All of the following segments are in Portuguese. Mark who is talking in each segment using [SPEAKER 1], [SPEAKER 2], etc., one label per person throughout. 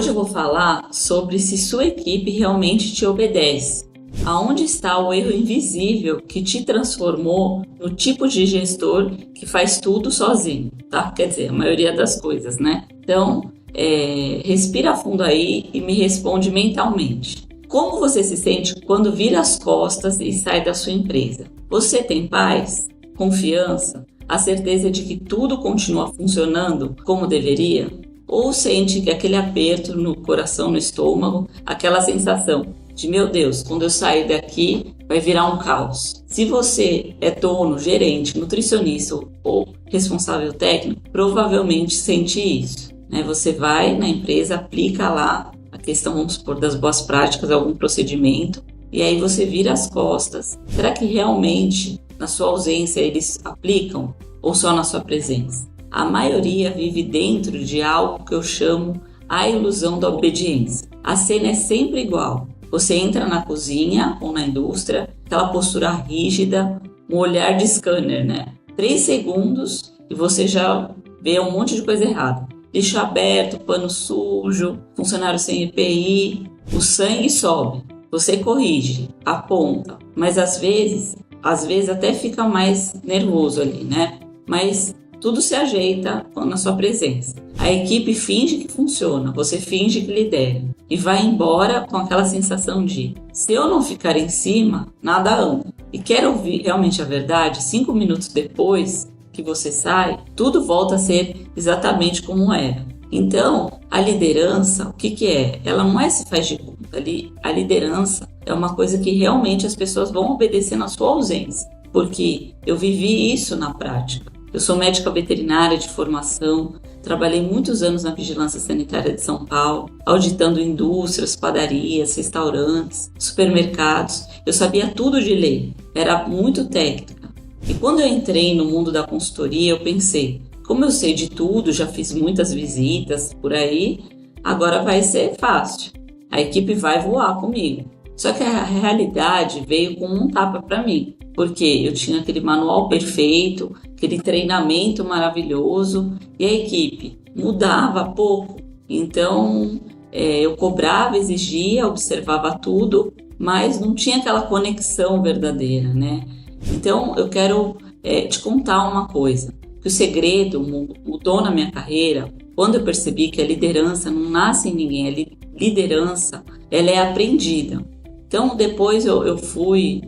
[SPEAKER 1] Hoje eu vou falar sobre se sua equipe realmente te obedece. Aonde está o erro invisível que te transformou no tipo de gestor que faz tudo sozinho, tá? Quer dizer, a maioria das coisas, né? Então, respira fundo aí e me responde mentalmente. Como você se sente quando vira as costas e sai da sua empresa? Você tem paz, confiança, a certeza de que tudo continua funcionando como deveria? Ou sente que aquele aperto no coração, no estômago, aquela sensação de, meu Deus, quando eu sair daqui vai virar um caos? Se você é dono, gerente, nutricionista ou responsável técnico, provavelmente sente isso, né? Você vai na empresa, aplica lá a questão, vamos supor, das boas práticas, algum procedimento, e aí você vira as costas. Será que realmente na sua ausência eles aplicam ou só na sua presença? A maioria vive dentro de algo que eu chamo a ilusão da obediência. A cena é sempre igual. Você entra na cozinha ou na indústria, aquela postura rígida, um olhar de scanner, né? 3 segundos e você já vê um monte de coisa errada. Lixo aberto, pano sujo, funcionário sem EPI, o sangue sobe. Você corrige, aponta, mas às vezes até fica mais nervoso ali, né? Mas tudo se ajeita na sua presença. A equipe finge que funciona, você finge que lidera e vai embora com aquela sensação de, se eu não ficar em cima, nada anda. E quer ouvir realmente a verdade? 5 minutos depois que você sai, tudo volta a ser exatamente como era. Então, a liderança, o que é? Ela não se faz de conta. A liderança é uma coisa que realmente as pessoas vão obedecer na sua ausência, porque eu vivi isso na prática. Eu sou médica veterinária de formação, trabalhei muitos anos na Vigilância Sanitária de São Paulo, auditando indústrias, padarias, restaurantes, supermercados. Eu sabia tudo de lei, era muito técnica. E quando eu entrei no mundo da consultoria, eu pensei, como eu sei de tudo, já fiz muitas visitas por aí, agora vai ser fácil. A equipe vai voar comigo. Só que a realidade veio com um tapa para mim, porque eu tinha aquele manual perfeito, aquele treinamento maravilhoso e a equipe mudava pouco. Então eu cobrava, exigia, observava tudo, mas não tinha aquela conexão verdadeira, né? Então eu quero te contar uma coisa, que o segredo mudou na minha carreira quando eu percebi que a liderança não nasce em ninguém, a liderança ela é aprendida. Então, depois eu fui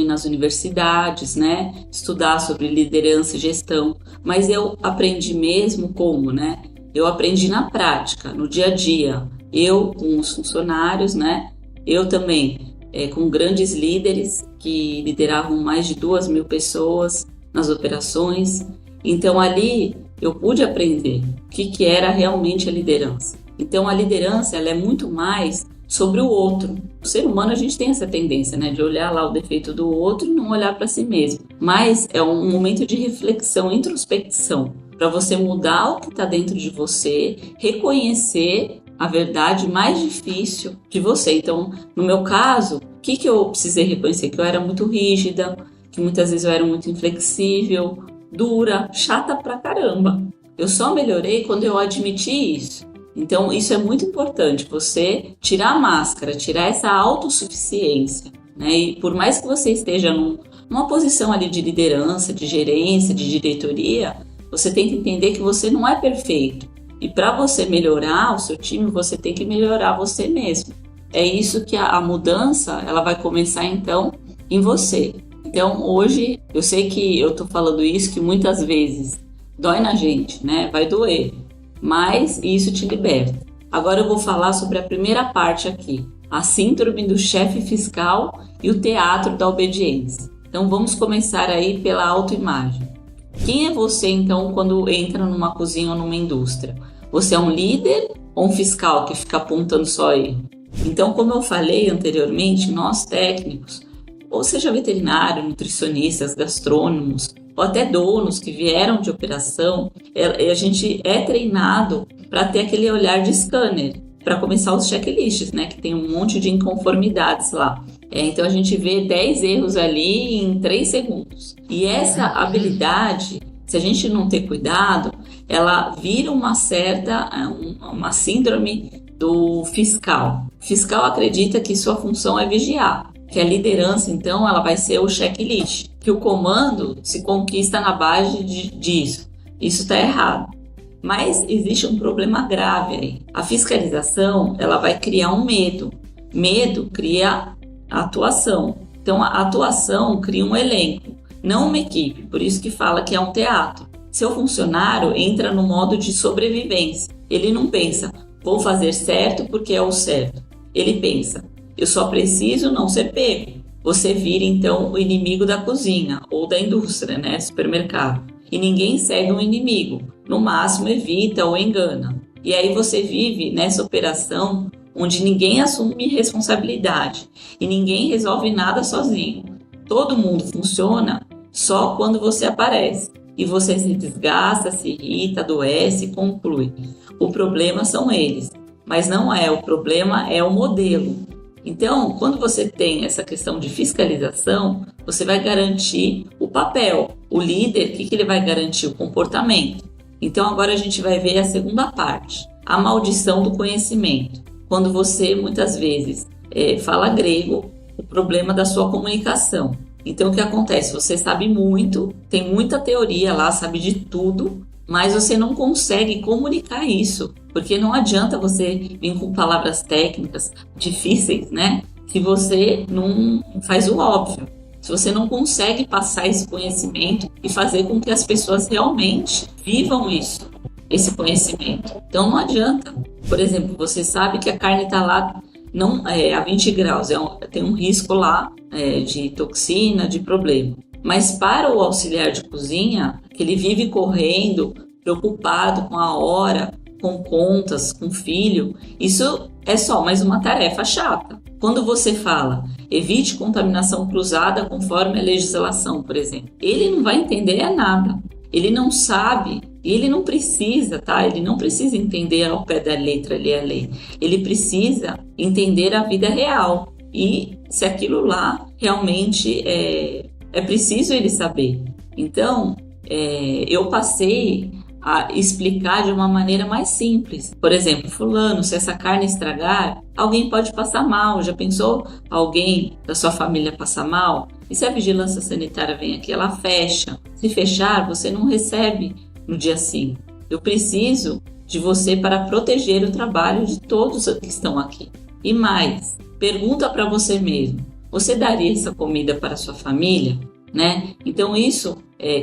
[SPEAKER 1] nas universidades, né, estudar sobre liderança e gestão, mas eu aprendi mesmo como, né? Eu aprendi na prática, no dia a dia. Eu com os funcionários, né? Eu também com grandes líderes que lideravam mais de 2.000 pessoas nas operações. Então, ali eu pude aprender o que era realmente a liderança. Então, a liderança ela é muito mais sobre o outro. O ser humano, a gente tem essa tendência, né, de olhar lá o defeito do outro e não olhar para si mesmo. Mas é um momento de reflexão, introspecção, para você mudar o que está dentro de você, reconhecer a verdade mais difícil de você. Então, no meu caso, o que eu precisei reconhecer? Que eu era muito rígida, que muitas vezes eu era muito inflexível, dura, chata pra caramba. Eu só melhorei quando eu admiti isso. Então, isso é muito importante, você tirar a máscara, tirar essa autossuficiência, né? E por mais que você esteja numa posição ali de liderança, de gerência, de diretoria, você tem que entender que você não é perfeito. E para você melhorar o seu time, você tem que melhorar você mesmo. É isso que a mudança, ela vai começar então em você. Então, hoje, eu sei que eu tô falando isso, que muitas vezes dói na gente, né? Vai doer. Mas isso te liberta. Agora eu vou falar sobre a primeira parte aqui, a síndrome do chefe fiscal e o teatro da obediência. Então vamos começar aí pela autoimagem. Quem é você então quando entra numa cozinha ou numa indústria? Você é um líder ou um fiscal que fica apontando só erro? Então, como eu falei anteriormente, nós técnicos, ou seja veterinário, nutricionistas, gastrônomos, ou até donos que vieram de operação, a gente é treinado para ter aquele olhar de scanner, para começar os checklists, né, que tem um monte de inconformidades lá. Então a gente vê 10 erros ali em 3 segundos. E essa habilidade, se a gente não ter cuidado, ela vira uma síndrome do fiscal. O fiscal acredita que sua função é vigiar, que a liderança, então, ela vai ser o checklist, que o comando se conquista na base disso. Isso está errado. Mas existe um problema grave aí. A fiscalização, ela vai criar um medo. Medo cria atuação. Então, a atuação cria um elenco, não uma equipe. Por isso que fala que é um teatro. Seu funcionário entra no modo de sobrevivência. Ele não pensa, vou fazer certo porque é o certo. Ele pensa, eu só preciso não ser pego. Você vira, então, o inimigo da cozinha ou da indústria, né? Supermercado. E ninguém segue um inimigo. No máximo, evita ou engana. E aí você vive nessa operação onde ninguém assume responsabilidade e ninguém resolve nada sozinho. Todo mundo funciona só quando você aparece. E você se desgasta, se irrita, adoece e conclui. O problema são eles, mas não é. O problema é o modelo. Então, quando você tem essa questão de fiscalização, você vai garantir o papel. O líder, o que ele vai garantir? O comportamento. Então, agora a gente vai ver a segunda parte, a maldição do conhecimento. Quando você, muitas vezes, fala grego, o problema da sua comunicação. Então, o que acontece? Você sabe muito, tem muita teoria lá, sabe de tudo, mas você não consegue comunicar isso, porque não adianta você vir com palavras técnicas difíceis, né? Se você não faz o óbvio, se você não consegue passar esse conhecimento e fazer com que as pessoas realmente vivam isso, esse conhecimento. Então, não adianta. Por exemplo, você sabe que a carne está lá não, a 20 graus, tem um risco lá de toxina, de problema. Mas para o auxiliar de cozinha, que ele vive correndo, preocupado com a hora, com contas, com filho, isso é só mais uma tarefa chata. Quando você fala, evite contaminação cruzada conforme a legislação, por exemplo, ele não vai entender nada. Ele não sabe e ele não precisa, tá? Ele não precisa entender ao pé da letra ali a lei. Ele precisa entender a vida real e se aquilo lá realmente é preciso ele saber. Então, eu passei a explicar de uma maneira mais simples. Por exemplo, fulano, se essa carne estragar, alguém pode passar mal. Já pensou alguém da sua família passar mal? E se a vigilância sanitária vem aqui, ela fecha. Se fechar, você não recebe no dia 5. Eu preciso de você para proteger o trabalho de todos que estão aqui. E mais, pergunta para você mesmo. Você daria essa comida para a sua família? Né? Então isso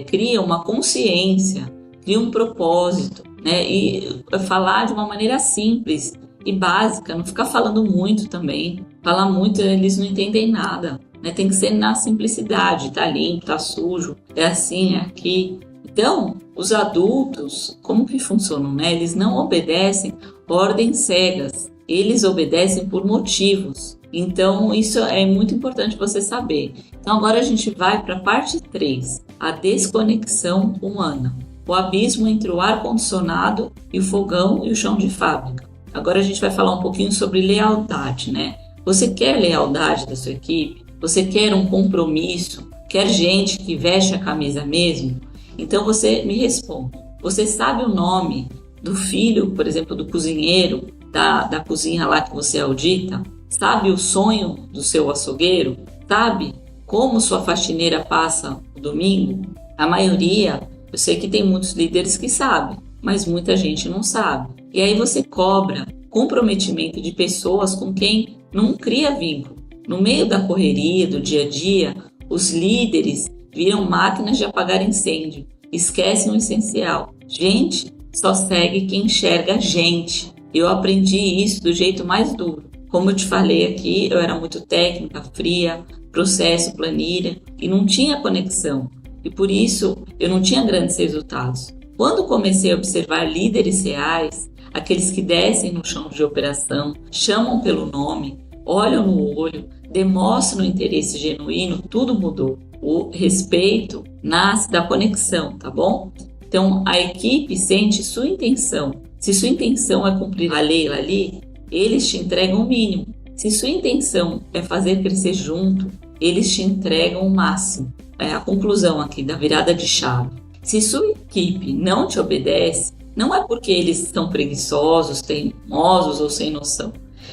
[SPEAKER 1] cria uma consciência, cria um propósito, né? E falar de uma maneira simples e básica, não ficar falando muito também. Falar muito, eles não entendem nada, né? Tem que ser na simplicidade, tá limpo, tá sujo, é assim, é aqui. Então, os adultos, como que funcionam, né? Eles não obedecem ordens cegas, eles obedecem por motivos. Então, isso é muito importante você saber. Então, agora a gente vai para a parte 3, a desconexão humana. O abismo entre o ar-condicionado e o fogão e o chão de fábrica. Agora a gente vai falar um pouquinho sobre lealdade, né? Você quer lealdade da sua equipe? Você quer um compromisso? Quer gente que veste a camisa mesmo? Então você me responde. Você sabe o nome do filho, por exemplo, do cozinheiro, da cozinha lá que você audita? Sabe o sonho do seu açougueiro? Sabe como sua faxineira passa o domingo? A maioria, eu sei que tem muitos líderes que sabem, mas muita gente não sabe. E aí você cobra comprometimento de pessoas com quem não cria vínculo. No meio da correria, do dia a dia, os líderes viram máquinas de apagar incêndio, esquecem o essencial. Gente só segue quem enxerga gente. Eu aprendi isso do jeito mais duro. Como eu te falei aqui, eu era muito técnica, fria, processo, planilha, e não tinha conexão. E por isso eu não tinha grandes resultados. Quando comecei a observar líderes reais, aqueles que descem no chão de operação, chamam pelo nome, olham no olho, demonstram interesse genuíno, tudo mudou. O respeito nasce da conexão, tá bom? Então a equipe sente sua intenção. Se sua intenção é cumprir a lei ali, eles te entregam o mínimo. Se sua intenção é fazer crescer junto, eles te entregam o máximo. É a conclusão aqui da virada de chave. Se sua equipe não te obedece, Não é porque eles são preguiçosos, teimosos ou sem noção.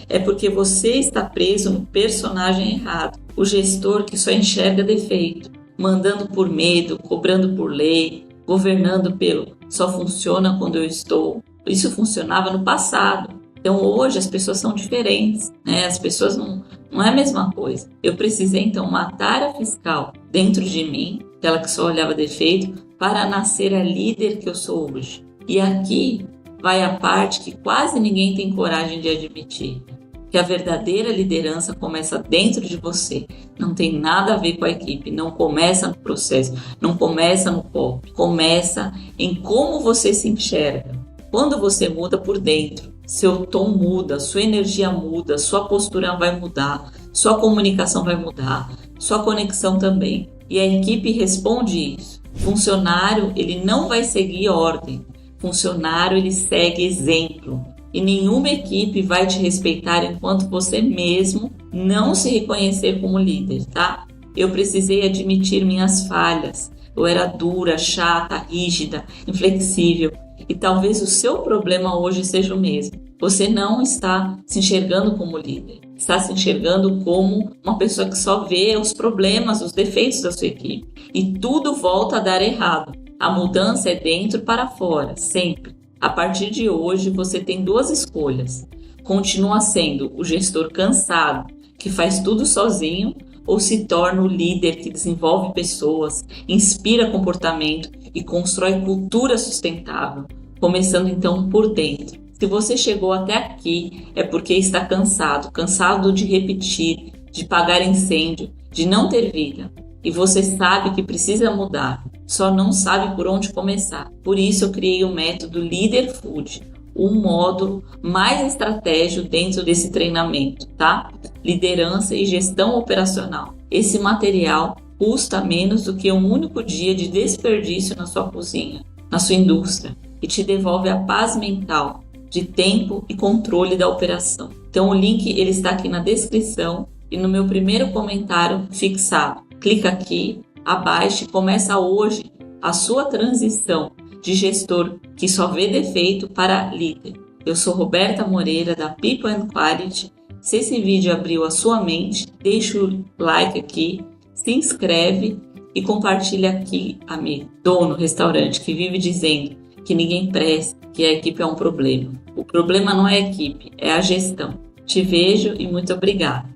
[SPEAKER 1] É porque você está preso no personagem errado. O gestor que só enxerga defeito, mandando por medo, cobrando por lei, governando pelo só funciona quando eu estou. Isso funcionava no passado. Então hoje as pessoas são diferentes, né? As pessoas não é a mesma coisa. Eu precisei então matar a fiscal dentro de mim, aquela que só olhava defeito, para nascer a líder que eu sou hoje. E aqui vai a parte que quase ninguém tem coragem de admitir, que a verdadeira liderança começa dentro de você. Não tem nada a ver com a equipe, não começa no processo, não começa no pop, começa em como você se enxerga. Quando você muda por dentro, seu tom muda, sua energia muda, sua postura vai mudar, sua comunicação vai mudar, sua conexão também. E a equipe responde isso. Funcionário, ele não vai seguir ordem. Funcionário, ele segue exemplo. E nenhuma equipe vai te respeitar enquanto você mesmo não se reconhecer como líder, tá? Eu precisei admitir minhas falhas. Eu era dura, chata, rígida, inflexível. E talvez o seu problema hoje seja o mesmo. Você não está se enxergando como líder. Está se enxergando como uma pessoa que só vê os problemas, os defeitos da sua equipe. E tudo volta a dar errado. A mudança é dentro para fora, sempre. A partir de hoje, você tem duas escolhas. Continua sendo o gestor cansado, que faz tudo sozinho, ou se torna o líder que desenvolve pessoas, inspira comportamento e constrói cultura sustentável, começando então por dentro. Se você chegou até aqui, é porque está cansado de repetir, de pagar incêndio, de não ter vida. E você sabe que precisa mudar, só não sabe por onde começar. Por isso eu criei o método Leader Food, o módulo mais estratégico dentro desse treinamento, tá? Liderança e gestão operacional. Esse material custa menos do que um único dia de desperdício na sua cozinha, na sua indústria, e te devolve a paz mental de tempo e controle da operação. Então o link ele está aqui na descrição e no meu primeiro comentário fixado. Clica aqui, abaixe, começa hoje a sua transição de gestor que só vê defeito para líder. Eu sou Roberta Moreira da People & Quality. Se esse vídeo abriu a sua mente, deixa o like aqui, se inscreve e compartilha aqui, amigo, dono, restaurante que vive dizendo que ninguém presta, que a equipe é um problema. O problema não é a equipe, é a gestão. Te vejo e muito obrigada.